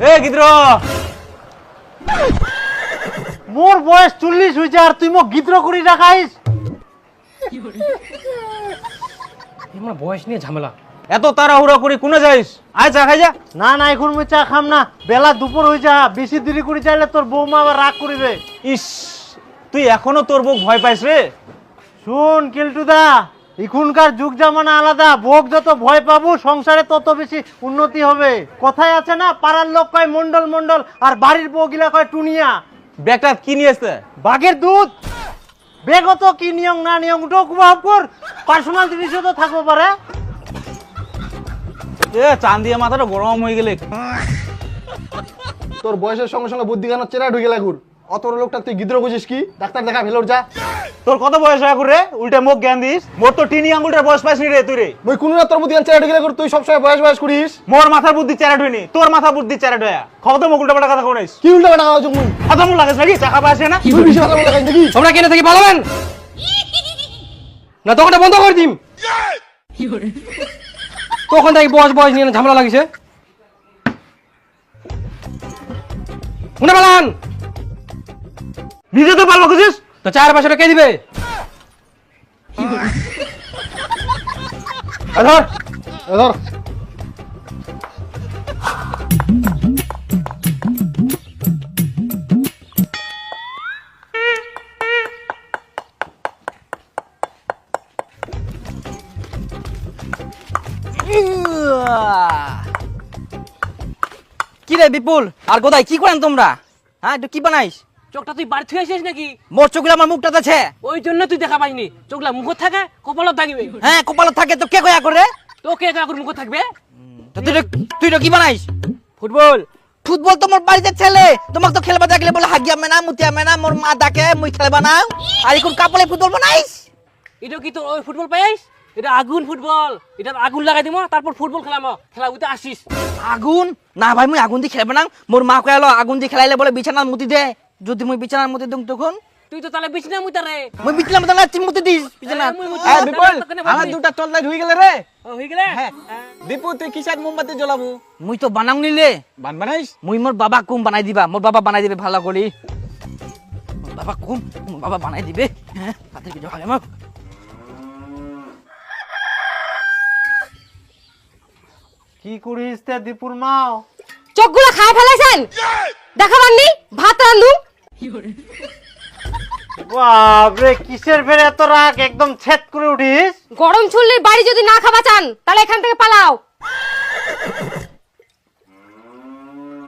এ গিদ্র মোর বয়স 40 হইছে আর তুই মোক গিদ্র করি রাখাইস। আমার বয়স নিয়ে ঝামেলা। এত তাড়াহুড়া করি কোনে যাইস? আয় চা খাই যা। না না এখন মই চা খাম না, বেলা দুপুর হই যা, বেশি দেরি করে চাইলে তোর বৌমা আবার রাগ করিবে। ইস তুই এখনো তোর বউ ভয় পাইস রে? শুন কেলটুদা, এখনকার যুগ জামানা আলাদা, বউ যত ভয় পাবো সংসারে তত বেশি উন্নতি হবে। কথায় আছে না, পাড়ার লোক কয় মন্ডল মন্ডল আর বাড়ির বউ গিলা কয় টুনিয়া। ব্যাগটা কি নিয়েছে? বাঘের দুধ। বেগত কি নিয়ম না নিয়ম ওটাও কুবাহ কর, পার্সোনাল জিনিসও তো থাকবো পারে। এ চান দিয়ে মাথাটা গরম হয়ে গেলে। তোর বয়সের সঙ্গে সঙ্গে বুদ্ধি গান চেরা ঢুকে লাগুর। অত লোকটা তুই গিদ্র বুঝিস কি? ডাক্তার দেখা ভেলোর যা। তোর কত বয়স হয় রে? উল্টে মুখ জ্ঞান দিস। মোর তো টিনি আঙ্গুলটার বয়স পাইস নি রে তুই রে। মই কোন না তোর বুদ্ধি গান চেরা ঢুকে লাগুর, তুই সবসময় বয়স বয়স করিস। মোর মাথার বুদ্ধি চেরা ঢুইনি, তোর মাথা বুদ্ধি চেরা ঢুয়া। খবর তো মুখ উল্টা পাল্টা কথা কইস। কি উল্টা পাল্টা কথা মুই? কথা মুখ লাগাস নাকি? টাকা পাইছে না? তুই বেশি কথা বলা কাজ নাকি? তোমরা কেন থেকে পালাবেন না? দোকানটা বন্ধ করে দিম। তখন থেকে বয়স বয়স নিয়ে ঝামেলা লাগিছে। শুনে পালান নিজে তো পারবো খুঁজিস তো 4 কে দিবে? ধর ধর। কি রে বিপুল আর গোদাই কি করেন তোমরা? হ্যাঁ কি বানাইস? চোখটা তুই বাড়ি থেকে আসিস নাকি? মোর চোখগুলো আমার মুখটাতে আছে। ওই জন্য তুই দেখা পাইনি। চোখলা মুখত থাকে, কপালত থাকিবে। হ্যাঁ কপালত থাকে তো কে কয়া করে? তোকে কাকুর মুখত থাকবে। তো তুই কি বানাইস? ফুটবল। ফুটবল তো মোর বাড়িতে ছেলে, তোমাকে তো খেলবা দেখলে বলে হাগিয়া মেনা মুতিয়া মেনা, মোর মা ডাকে মুই খেলবা না। আর এখন কাপলে ফুটবল বানাইস? এটা কি তোর ওই ফুটবল পাইস? এটা আগুন ফুটবল। এটা আগুন লাগাই দিমো, তারপর ফুটবল খেলামো। খেলা উঠে আসিস। আগুন না ভাই, মুই আগুন দিয়ে খেলবা না। মোর মা কয়ালো আগুন দিয়ে খেলাইলে বলে বিছানার মুতি দে। যদি মুই বিছানার মুতি দিম তখন তুই তো তাহলে বিছনা মুইতারে। মুই বিছানার মতো না চিমুতি দিস বিছানা। মুই মুতি এই বিপুল, তোকে আমার দুটা টল লাইট হয়ে গেল রে। হই গেলে। দীপু তুই কিসের মোমবাতি জ্বলাবো? মুই তো বানাও নিলে বান বানাইস? মুই মোর বাবা কুম বানাই দিবা। মোর বাবা বানাই দিবে ভালো করি। মোর বাবা কুম মোর বাবা বানাই দিবে। হ্যাঁ হাতে কিছু খাগে মোক। কি করিস তে দীপুর মাও? চোখগুলো খায় ফেলাইছেন, দেখাবাননি ভাত রান্ধু। বাপরে কিসের ফের এত রাগ, একদম ছেদ করে উঠিস। গরম চুল্লির বাড়ি যদি না খাবা চান তাহলে এখান থেকে পালাও।